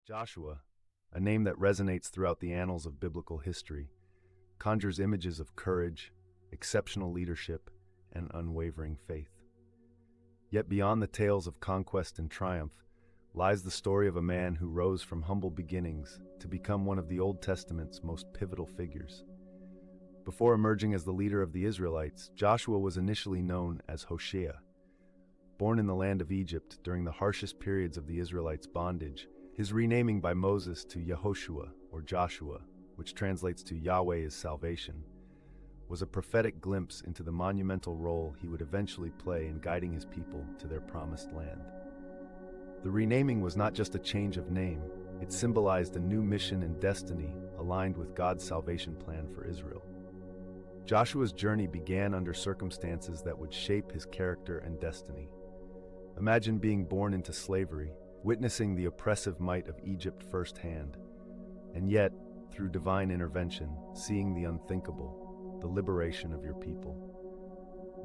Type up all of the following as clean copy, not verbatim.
Joshua, a name that resonates throughout the annals of biblical history, conjures images of courage, exceptional leadership, and unwavering faith. Yet beyond the tales of conquest and triumph lies the story of a man who rose from humble beginnings to become one of the Old Testament's most pivotal figures. Before emerging as the leader of the Israelites, Joshua was initially known as Hoshea. Born in the land of Egypt during the harshest periods of the Israelites' bondage, his renaming by Moses to Yehoshua, or Joshua, which translates to Yahweh is salvation, was a prophetic glimpse into the monumental role he would eventually play in guiding his people to their promised land. The renaming was not just a change of name, it symbolized a new mission and destiny aligned with God's salvation plan for Israel. Joshua's journey began under circumstances that would shape his character and destiny. Imagine being born into slavery, witnessing the oppressive might of Egypt firsthand, and yet, through divine intervention, seeing the unthinkable, the liberation of your people.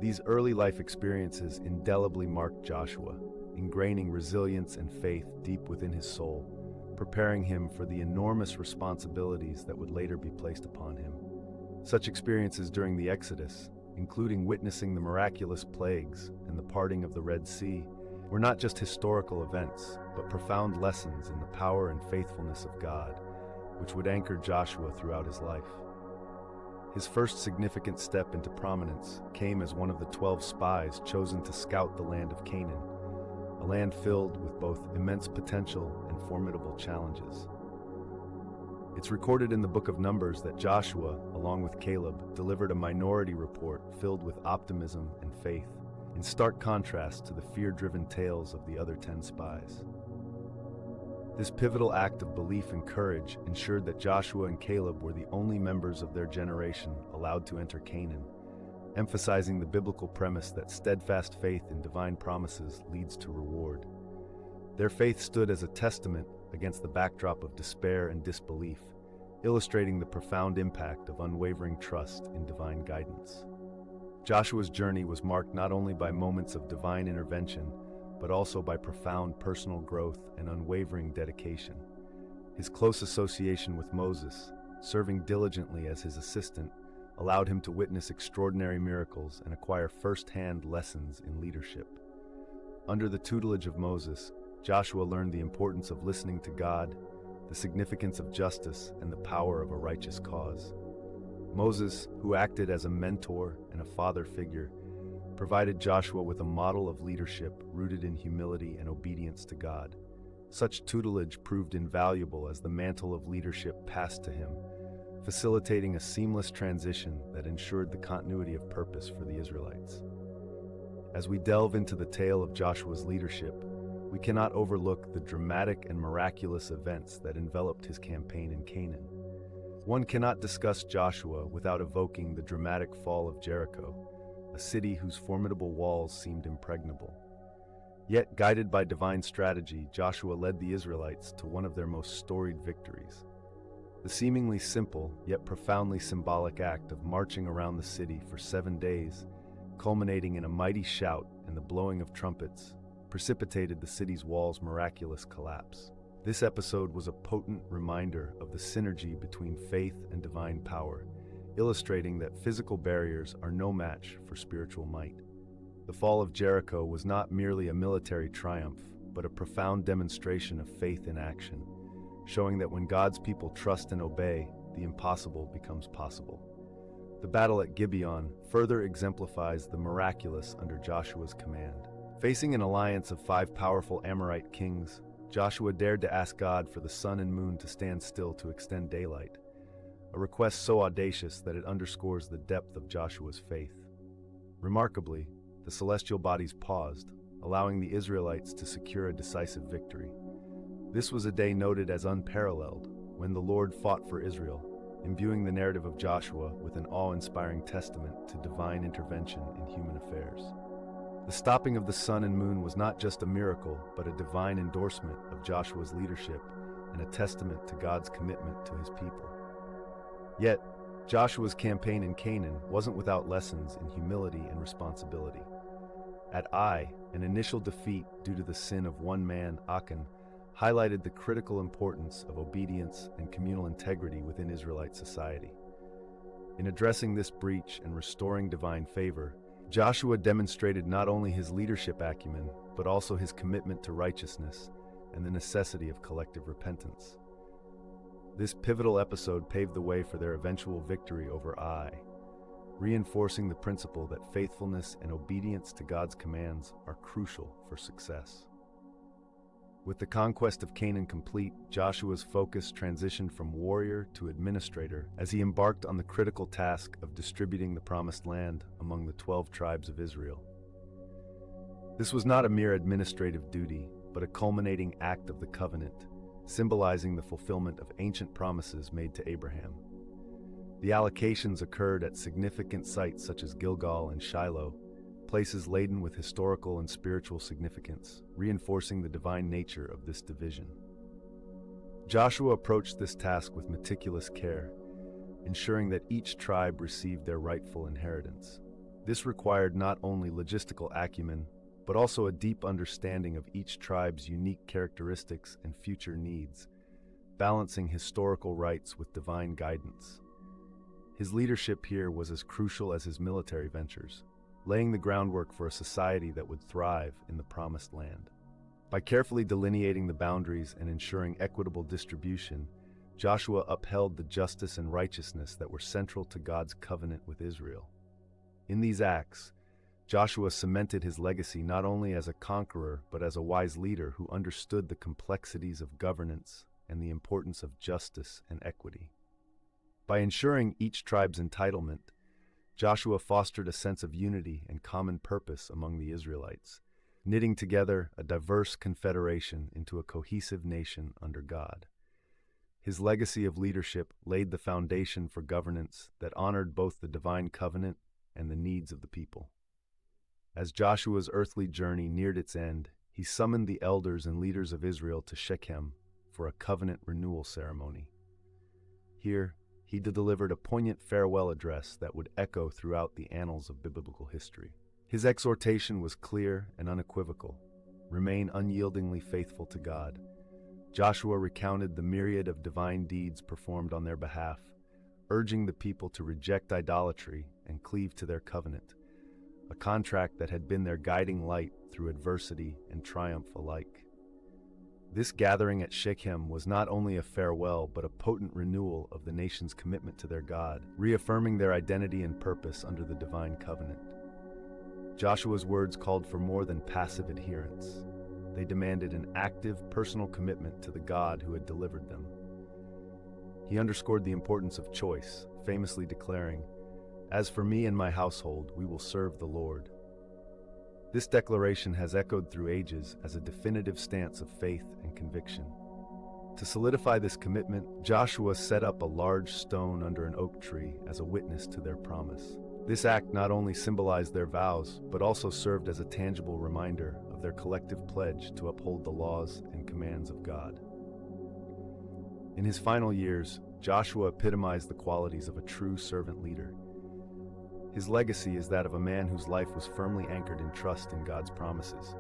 These early life experiences indelibly marked Joshua, ingraining resilience and faith deep within his soul, preparing him for the enormous responsibilities that would later be placed upon him. Such experiences during the Exodus, including witnessing the miraculous plagues and the parting of the Red Sea, were not just historical events, but profound lessons in the power and faithfulness of God, which would anchor Joshua throughout his life. His first significant step into prominence came as one of the 12 spies chosen to scout the land of Canaan, a land filled with both immense potential and formidable challenges. It's recorded in the book of Numbers that Joshua, along with Caleb, delivered a minority report filled with optimism and faith, in stark contrast to the fear-driven tales of the other 10 spies. This pivotal act of belief and courage ensured that Joshua and Caleb were the only members of their generation allowed to enter Canaan, emphasizing the biblical premise that steadfast faith in divine promises leads to reward. Their faith stood as a testament against the backdrop of despair and disbelief, illustrating the profound impact of unwavering trust in divine guidance. Joshua's journey was marked not only by moments of divine intervention, but also by profound personal growth and unwavering dedication. His close association with Moses, serving diligently as his assistant, allowed him to witness extraordinary miracles and acquire first-hand lessons in leadership. Under the tutelage of Moses, Joshua learned the importance of listening to God, the significance of justice, and the power of a righteous cause. Moses, who acted as a mentor and a father figure, provided Joshua with a model of leadership rooted in humility and obedience to God. Such tutelage proved invaluable as the mantle of leadership passed to him, facilitating a seamless transition that ensured the continuity of purpose for the Israelites. As we delve into the tale of Joshua's leadership, we cannot overlook the dramatic and miraculous events that enveloped his campaign in Canaan. One cannot discuss Joshua without evoking the dramatic fall of Jericho, a city whose formidable walls seemed impregnable. Yet, guided by divine strategy, Joshua led the Israelites to one of their most storied victories. The seemingly simple, yet profoundly symbolic act of marching around the city for 7 days, culminating in a mighty shout and the blowing of trumpets, precipitated the city's walls' miraculous collapse. This episode was a potent reminder of the synergy between faith and divine power, illustrating that physical barriers are no match for spiritual might. The fall of Jericho was not merely a military triumph, but a profound demonstration of faith in action, showing that when God's people trust and obey, the impossible becomes possible. The battle at Gibeon further exemplifies the miraculous under Joshua's command. Facing an alliance of 5 powerful Amorite kings, Joshua dared to ask God for the sun and moon to stand still to extend daylight, a request so audacious that it underscores the depth of Joshua's faith. Remarkably, the celestial bodies paused, allowing the Israelites to secure a decisive victory. This was a day noted as unparalleled, when the Lord fought for Israel, imbuing the narrative of Joshua with an awe-inspiring testament to divine intervention in human affairs. The stopping of the sun and moon was not just a miracle, but a divine endorsement of Joshua's leadership and a testament to God's commitment to his people. Yet, Joshua's campaign in Canaan wasn't without lessons in humility and responsibility. At Ai, an initial defeat due to the sin of one man, Achan, highlighted the critical importance of obedience and communal integrity within Israelite society. In addressing this breach and restoring divine favor, Joshua demonstrated not only his leadership acumen, but also his commitment to righteousness and the necessity of collective repentance. This pivotal episode paved the way for their eventual victory over Ai, reinforcing the principle that faithfulness and obedience to God's commands are crucial for success. With the conquest of Canaan complete, Joshua's focus transitioned from warrior to administrator as he embarked on the critical task of distributing the promised land among the 12 tribes of Israel. This was not a mere administrative duty, but a culminating act of the covenant, symbolizing the fulfillment of ancient promises made to Abraham. The allocations occurred at significant sites such as Gilgal and Shiloh, places laden with historical and spiritual significance, reinforcing the divine nature of this division. Joshua approached this task with meticulous care, ensuring that each tribe received their rightful inheritance. This required not only logistical acumen, but also a deep understanding of each tribe's unique characteristics and future needs, balancing historical rights with divine guidance. His leadership here was as crucial as his military ventures, laying the groundwork for a society that would thrive in the promised land. By carefully delineating the boundaries and ensuring equitable distribution, Joshua upheld the justice and righteousness that were central to God's covenant with Israel. In these acts, Joshua cemented his legacy not only as a conqueror, but as a wise leader who understood the complexities of governance and the importance of justice and equity. By ensuring each tribe's entitlement, Joshua fostered a sense of unity and common purpose among the Israelites, knitting together a diverse confederation into a cohesive nation under God. His legacy of leadership laid the foundation for governance that honored both the divine covenant and the needs of the people. As Joshua's earthly journey neared its end, he summoned the elders and leaders of Israel to Shechem for a covenant renewal ceremony. Here, he delivered a poignant farewell address that would echo throughout the annals of biblical history. His exhortation was clear and unequivocal: remain unyieldingly faithful to God. Joshua recounted the myriad of divine deeds performed on their behalf, urging the people to reject idolatry and cleave to their covenant, a contract that had been their guiding light through adversity and triumph alike. This gathering at Shechem was not only a farewell, but a potent renewal of the nation's commitment to their God, reaffirming their identity and purpose under the divine covenant. Joshua's words called for more than passive adherence. They demanded an active, personal commitment to the God who had delivered them. He underscored the importance of choice, famously declaring, "As for me and my household, we will serve the Lord." This declaration has echoed through ages as a definitive stance of faith and conviction. To solidify this commitment, Joshua set up a large stone under an oak tree as a witness to their promise. This act not only symbolized their vows, but also served as a tangible reminder of their collective pledge to uphold the laws and commands of God. In his final years, Joshua epitomized the qualities of a true servant leader. His legacy is that of a man whose life was firmly anchored in trust in God's promises,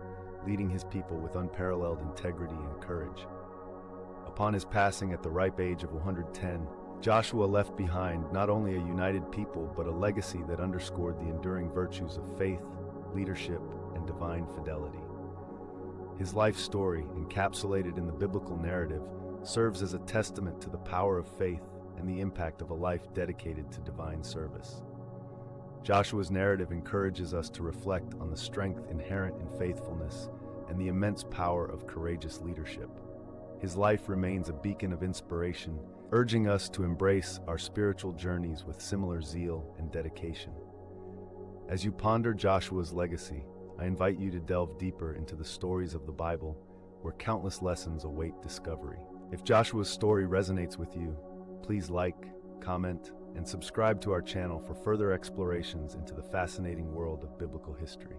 leading his people with unparalleled integrity and courage. Upon his passing at the ripe age of 110, Joshua left behind not only a united people, but a legacy that underscored the enduring virtues of faith, leadership, and divine fidelity. His life story, encapsulated in the biblical narrative, serves as a testament to the power of faith and the impact of a life dedicated to divine service. Joshua's narrative encourages us to reflect on the strength inherent in faithfulness and the immense power of courageous leadership. His life remains a beacon of inspiration, urging us to embrace our spiritual journeys with similar zeal and dedication. As you ponder Joshua's legacy, I invite you to delve deeper into the stories of the Bible, where countless lessons await discovery. If Joshua's story resonates with you, please like, comment, and subscribe to our channel for further explorations into the fascinating world of biblical history.